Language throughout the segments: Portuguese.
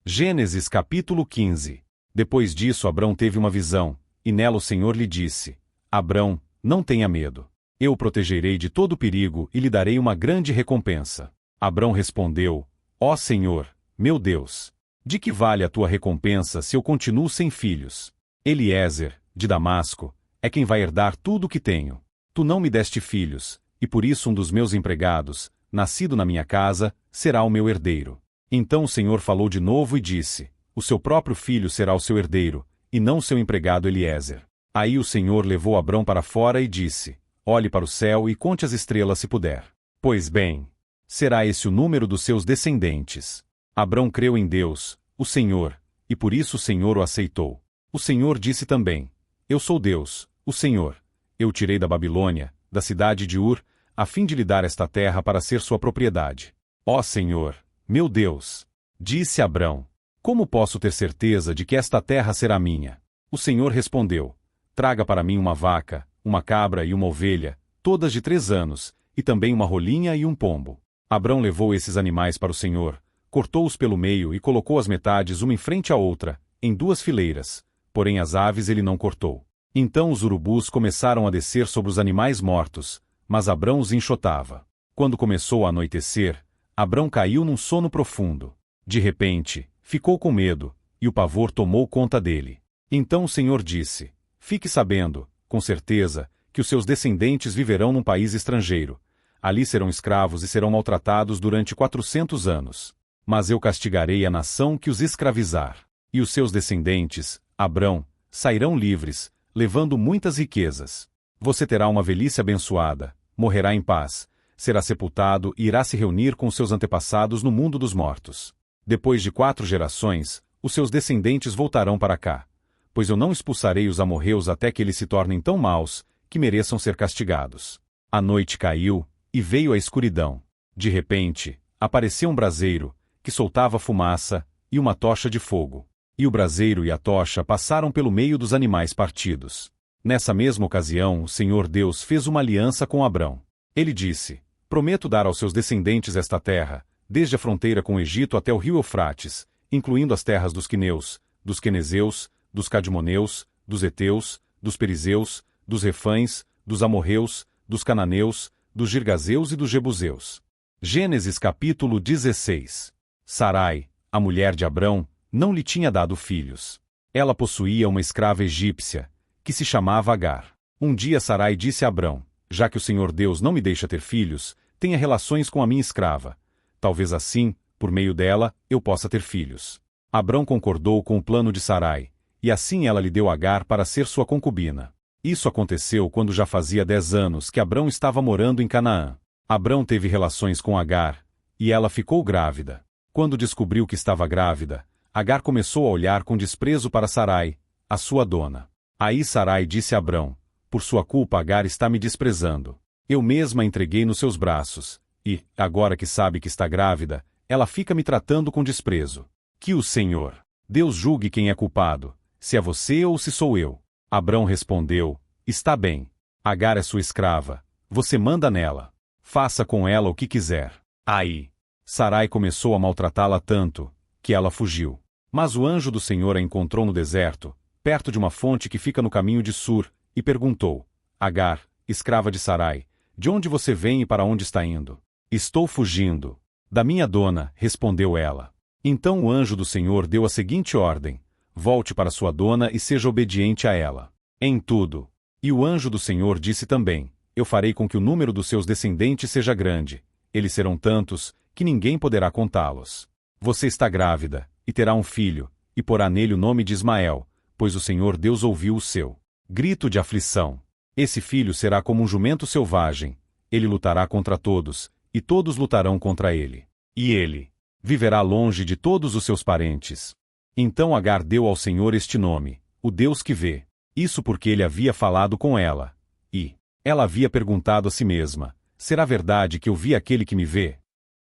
Gênesis capítulo 15. Depois disso Abrão teve uma visão, e nela o Senhor lhe disse: Abrão, não tenha medo. Eu o protegerei de todo perigo e lhe darei uma grande recompensa. Abrão respondeu: Ó Senhor, meu Deus, de que vale a tua recompensa se eu continuo sem filhos? Eliezer, de Damasco, é quem vai herdar tudo o que tenho. Tu não me deste filhos, e por isso um dos meus empregados, nascido na minha casa, será o meu herdeiro. Então o Senhor falou de novo e disse: O seu próprio filho será o seu herdeiro, e não seu empregado Eliezer. Aí o Senhor levou Abrão para fora e disse: Olhe para o céu e conte as estrelas se puder. Pois bem, será esse o número dos seus descendentes. Abrão creu em Deus, o Senhor, e por isso o Senhor o aceitou. O Senhor disse também: Eu sou Deus, o Senhor. Eu o tirei da Babilônia, da cidade de Ur, a fim de lhe dar esta terra para ser sua propriedade. Ó Senhor, meu Deus, disse Abrão: Como posso ter certeza de que esta terra será minha? O Senhor respondeu: Traga para mim uma vaca, uma cabra e uma ovelha, todas de 3 anos, e também uma rolinha e um pombo. Abrão levou esses animais para o Senhor, cortou-os pelo meio e colocou as metades uma em frente à outra, em 2 fileiras, porém as aves ele não cortou. Então os urubus começaram a descer sobre os animais mortos, mas Abrão os enxotava. Quando começou a anoitecer, Abrão caiu num sono profundo. De repente, ficou com medo, e o pavor tomou conta dele. Então o Senhor disse: Fique sabendo, com certeza, que os seus descendentes viverão num país estrangeiro. Ali serão escravos e serão maltratados durante 400 anos. Mas eu castigarei a nação que os escravizar. E os seus descendentes, Abrão, sairão livres, levando muitas riquezas. Você terá uma velhice abençoada, morrerá em paz, será sepultado e irá se reunir com seus antepassados no mundo dos mortos. Depois de 4 gerações, os seus descendentes voltarão para cá, pois eu não expulsarei os amorreus até que eles se tornem tão maus que mereçam ser castigados. A noite caiu, e veio a escuridão. De repente, apareceu um braseiro, que soltava fumaça, e uma tocha de fogo. E o braseiro e a tocha passaram pelo meio dos animais partidos. Nessa mesma ocasião, o Senhor Deus fez uma aliança com Abrão. Ele disse: Prometo dar aos seus descendentes esta terra, desde a fronteira com o Egito até o rio Eufrates, incluindo as terras dos queneus, dos quenezeus, dos cadmoneus, dos heteus, dos perizeus, dos refães, dos amorreus, dos cananeus, dos girgazeus e dos jebuseus. Gênesis capítulo 16. Sarai, a mulher de Abrão, não lhe tinha dado filhos. Ela possuía uma escrava egípcia, que se chamava Agar. Um dia Sarai disse a Abrão: Já que o Senhor Deus não me deixa ter filhos, tenha relações com a minha escrava. Talvez assim, por meio dela, eu possa ter filhos. Abrão concordou com o plano de Sarai, e assim ela lhe deu Agar para ser sua concubina. Isso aconteceu quando já fazia 10 anos que Abrão estava morando em Canaã. Abrão teve relações com Agar, e ela ficou grávida. Quando descobriu que estava grávida, Agar começou a olhar com desprezo para Sarai, a sua dona. Aí Sarai disse a Abrão: Por sua culpa Agar está me desprezando. Eu mesma a entreguei nos seus braços, e, agora que sabe que está grávida, ela fica me tratando com desprezo. Que o Senhor Deus julgue quem é culpado, se é você ou se sou eu. Abrão respondeu: Está bem. Agar é sua escrava, você manda nela. Faça com ela o que quiser. Aí, Sarai começou a maltratá-la tanto, que ela fugiu. Mas o anjo do Senhor a encontrou no deserto, perto de uma fonte que fica no caminho de Sur, e perguntou: Agar, escrava de Sarai, de onde você vem e para onde está indo? Estou fugindo. Da minha dona, respondeu ela. Então o anjo do Senhor deu a seguinte ordem: Volte para sua dona e seja obediente a ela. Em tudo. E o anjo do Senhor disse também: Eu farei com que o número dos seus descendentes seja grande. Eles serão tantos, que ninguém poderá contá-los. Você está grávida, e terá um filho, e porá nele o nome de Ismael, pois o Senhor Deus ouviu o seu grito de aflição. Esse filho será como um jumento selvagem. Ele lutará contra todos, e todos lutarão contra ele. E ele viverá longe de todos os seus parentes. Então Agar deu ao Senhor este nome: o Deus que vê. Isso porque ele havia falado com ela. E ela havia perguntado a si mesma: será verdade que eu vi aquele que me vê?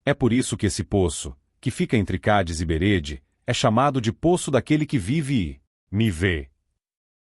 É por isso que esse poço, que fica entre Cádiz e Berede, é chamado de poço daquele que vive e me vê.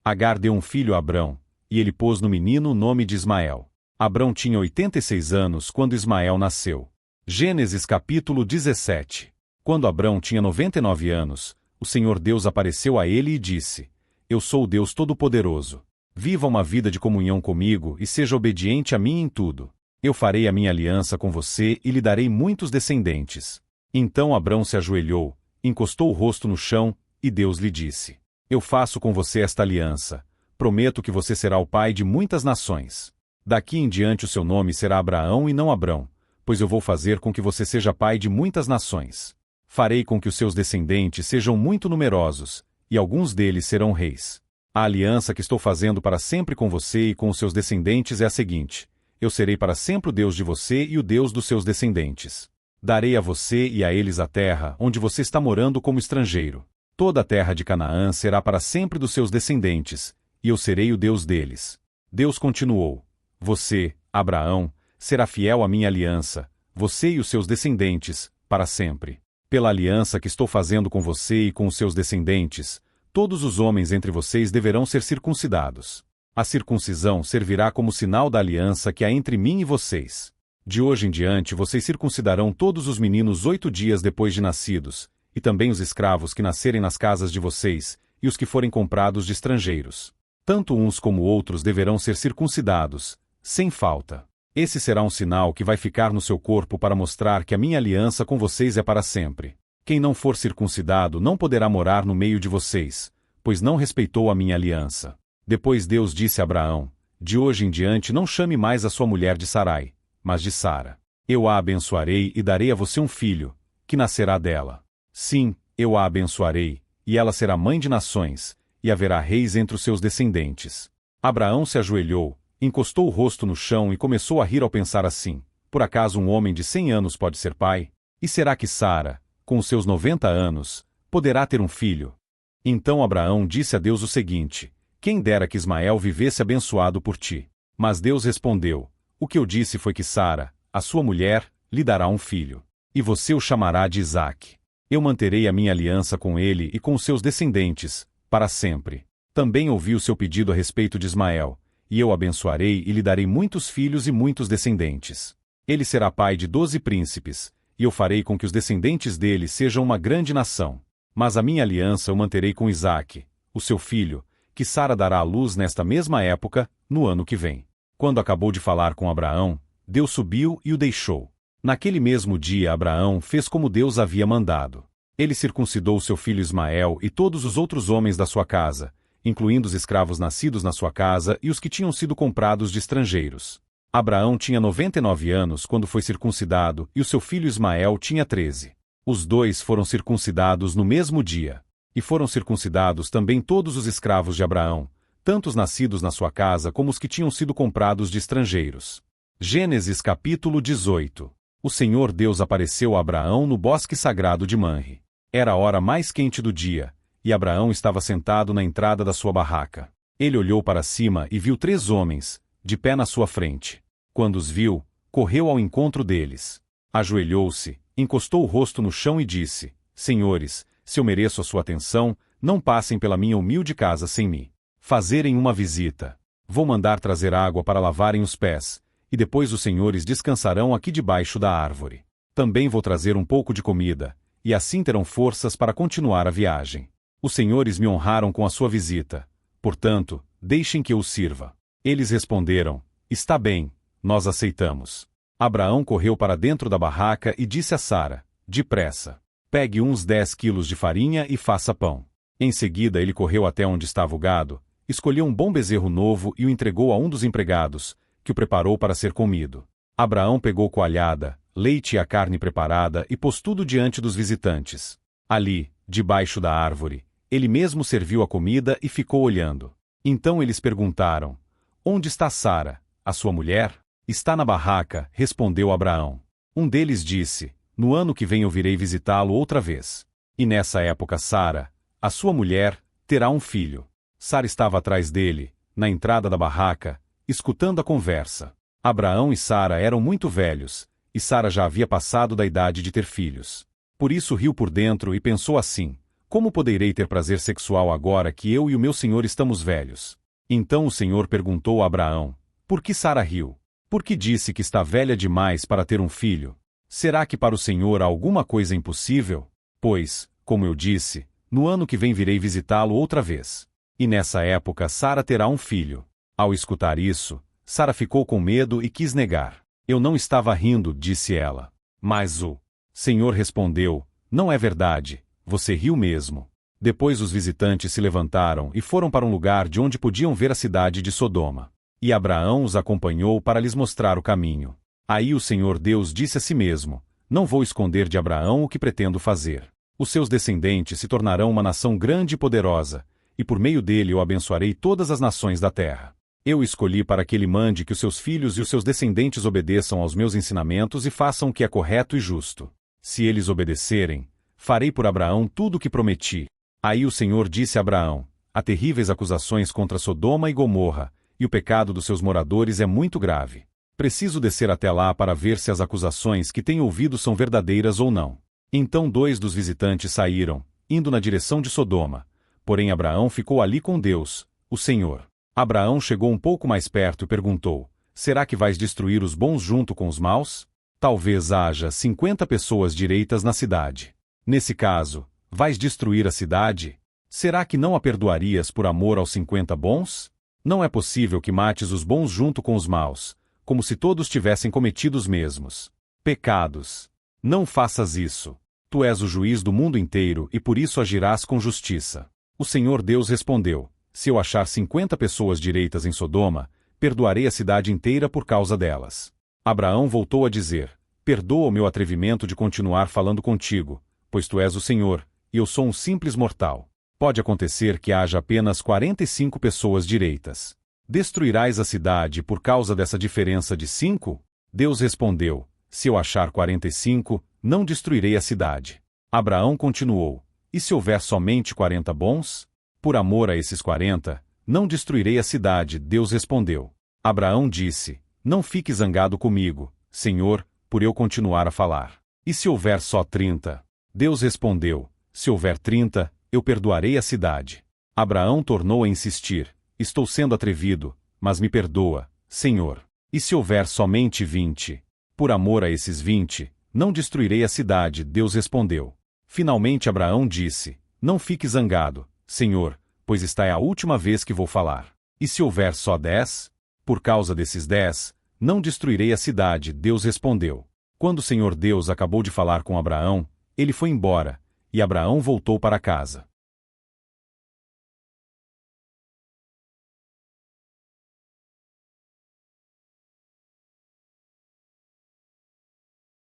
Agar deu um filho a Abrão, e ele pôs no menino o nome de Ismael. Abrão tinha 86 anos quando Ismael nasceu. Gênesis capítulo 17. Quando Abrão tinha 99 anos, o Senhor Deus apareceu a ele e disse: Eu sou o Deus Todo-Poderoso. Viva uma vida de comunhão comigo e seja obediente a mim em tudo. Eu farei a minha aliança com você e lhe darei muitos descendentes. Então Abrão se ajoelhou, encostou o rosto no chão, e Deus lhe disse: Eu faço com você esta aliança. Prometo que você será o pai de muitas nações. Daqui em diante o seu nome será Abraão e não Abrão, pois eu vou fazer com que você seja pai de muitas nações. Farei com que os seus descendentes sejam muito numerosos, e alguns deles serão reis. A aliança que estou fazendo para sempre com você e com os seus descendentes é a seguinte: eu serei para sempre o Deus de você e o Deus dos seus descendentes. Darei a você e a eles a terra onde você está morando como estrangeiro. Toda a terra de Canaã será para sempre dos seus descendentes, e eu serei o Deus deles. Deus continuou: Você, Abraão, será fiel à minha aliança, você e os seus descendentes, para sempre. Pela aliança que estou fazendo com você e com os seus descendentes, todos os homens entre vocês deverão ser circuncidados. A circuncisão servirá como sinal da aliança que há entre mim e vocês. De hoje em diante vocês circuncidarão todos os meninos 8 dias depois de nascidos, e também os escravos que nascerem nas casas de vocês, e os que forem comprados de estrangeiros. Tanto uns como outros deverão ser circuncidados, sem falta. Esse será um sinal que vai ficar no seu corpo para mostrar que a minha aliança com vocês é para sempre. Quem não for circuncidado não poderá morar no meio de vocês, pois não respeitou a minha aliança. Depois Deus disse a Abraão: De hoje em diante não chame mais a sua mulher de Sarai, mas de Sara. Eu a abençoarei e darei a você um filho, que nascerá dela. Sim, eu a abençoarei, e ela será mãe de nações, e haverá reis entre os seus descendentes. Abraão se ajoelhou, encostou o rosto no chão e começou a rir ao pensar assim: Por acaso um homem de 100 anos pode ser pai? E será que Sara, com os seus 90 anos, poderá ter um filho? Então Abraão disse a Deus o seguinte: Quem dera que Ismael vivesse abençoado por ti. Mas Deus respondeu: O que eu disse foi que Sara, a sua mulher, lhe dará um filho. E você o chamará de Isaque. Eu manterei a minha aliança com ele e com os seus descendentes, para sempre. Também ouvi o seu pedido a respeito de Ismael, e eu o abençoarei e lhe darei muitos filhos e muitos descendentes. Ele será pai de 12 príncipes, e eu farei com que os descendentes dele sejam uma grande nação. Mas a minha aliança eu manterei com Isaque, o seu filho, que Sara dará à luz nesta mesma época, no ano que vem. Quando acabou de falar com Abraão, Deus subiu e o deixou. Naquele mesmo dia Abraão fez como Deus havia mandado. Ele circuncidou seu filho Ismael e todos os outros homens da sua casa, incluindo os escravos nascidos na sua casa e os que tinham sido comprados de estrangeiros. Abraão tinha 99 anos quando foi circuncidado e o seu filho Ismael tinha 13. Os dois foram circuncidados no mesmo dia. E foram circuncidados também todos os escravos de Abraão, tanto os nascidos na sua casa como os que tinham sido comprados de estrangeiros. Gênesis capítulo 18. O Senhor Deus apareceu a Abraão no bosque sagrado de Manre. Era a hora mais quente do dia, e Abraão estava sentado na entrada da sua barraca. Ele olhou para cima e viu 3 homens, de pé na sua frente. Quando os viu, correu ao encontro deles. Ajoelhou-se, encostou o rosto no chão e disse: Senhores, se eu mereço a sua atenção, não passem pela minha humilde casa sem me fazerem uma visita. Vou mandar trazer água para lavarem os pés, e depois os senhores descansarão aqui debaixo da árvore. Também vou trazer um pouco de comida, e assim terão forças para continuar a viagem. Os senhores me honraram com a sua visita, portanto, deixem que eu os sirva. Eles responderam: Está bem, nós aceitamos. Abraão correu para dentro da barraca e disse a Sara: Depressa, pegue uns 10 quilos de farinha e faça pão. Em seguida ele correu até onde estava o gado, escolheu um bom bezerro novo e o entregou a um dos empregados, que o preparou para ser comido. Abraão pegou coalhada, leite e a carne preparada e pôs tudo diante dos visitantes. Ali, debaixo da árvore, ele mesmo serviu a comida e ficou olhando. Então eles perguntaram: Onde está Sara, a sua mulher? Está na barraca, respondeu Abraão. Um deles disse: No ano que vem eu virei visitá-lo outra vez. E nessa época Sara, a sua mulher, terá um filho. Sara estava atrás dele, na entrada da barraca, escutando a conversa. Abraão e Sara eram muito velhos, e Sara já havia passado da idade de ter filhos. Por isso riu por dentro e pensou assim: Como poderei ter prazer sexual agora que eu e o meu senhor estamos velhos? Então o Senhor perguntou a Abraão: Por que Sara riu? Por que disse que está velha demais para ter um filho? Será que para o Senhor há alguma coisa impossível? pois, como eu disse, no ano que vem virei visitá-lo outra vez. E nessa época Sara terá um filho. Ao escutar isso, Sara ficou com medo e quis negar. Eu não estava rindo, disse ela. Mas o Senhor respondeu, não é verdade, você riu mesmo. Depois os visitantes se levantaram e foram para um lugar de onde podiam ver a cidade de Sodoma. E Abraão os acompanhou para lhes mostrar o caminho. Aí o Senhor Deus disse a si mesmo, não vou esconder de Abraão o que pretendo fazer. Os seus descendentes se tornarão uma nação grande e poderosa, e por meio dele eu abençoarei todas as nações da terra. Eu o escolhi para que ele mande que os seus filhos e os seus descendentes obedeçam aos meus ensinamentos e façam o que é correto e justo. Se eles obedecerem, farei por Abraão tudo o que prometi. Aí o Senhor disse a Abraão, há terríveis acusações contra Sodoma e Gomorra, e o pecado dos seus moradores é muito grave. Preciso descer até lá para ver se as acusações que tenho ouvido são verdadeiras ou não. Então 2 dos visitantes saíram, indo na direção de Sodoma. Porém Abraão ficou ali com Deus, o Senhor. Abraão chegou um pouco mais perto e perguntou, será que vais destruir os bons junto com os maus? Talvez haja 50 pessoas direitas na cidade. Nesse caso, vais destruir a cidade? Será que não a perdoarias por amor aos 50 bons? Não é possível que mates os bons junto com os maus, como se todos tivessem cometido os mesmos pecados. Não faças isso. Tu és o juiz do mundo inteiro e por isso agirás com justiça. O Senhor Deus respondeu, se eu achar 50 pessoas direitas em Sodoma, perdoarei a cidade inteira por causa delas. Abraão voltou a dizer, perdoa o meu atrevimento de continuar falando contigo, pois tu és o Senhor, e eu sou um simples mortal. Pode acontecer que haja apenas 45 pessoas direitas. Destruirás a cidade por causa dessa diferença de 5? Deus respondeu, se eu achar 45, não destruirei a cidade. Abraão continuou, e se houver somente 40 bons? Por amor a esses 40, não destruirei a cidade, Deus respondeu. Abraão disse, não fique zangado comigo, Senhor, por eu continuar a falar. E se houver só 30? Deus respondeu, se houver 30, eu perdoarei a cidade. Abraão tornou a insistir, estou sendo atrevido, mas me perdoa, Senhor. E se houver somente 20? Por amor a esses 20, não destruirei a cidade, Deus respondeu. Finalmente Abraão disse, não fique zangado, Senhor, pois esta é a última vez que vou falar. E se houver só 10? Por causa desses 10, não destruirei a cidade, Deus respondeu. Quando o Senhor Deus acabou de falar com Abraão, ele foi embora, e Abraão voltou para casa.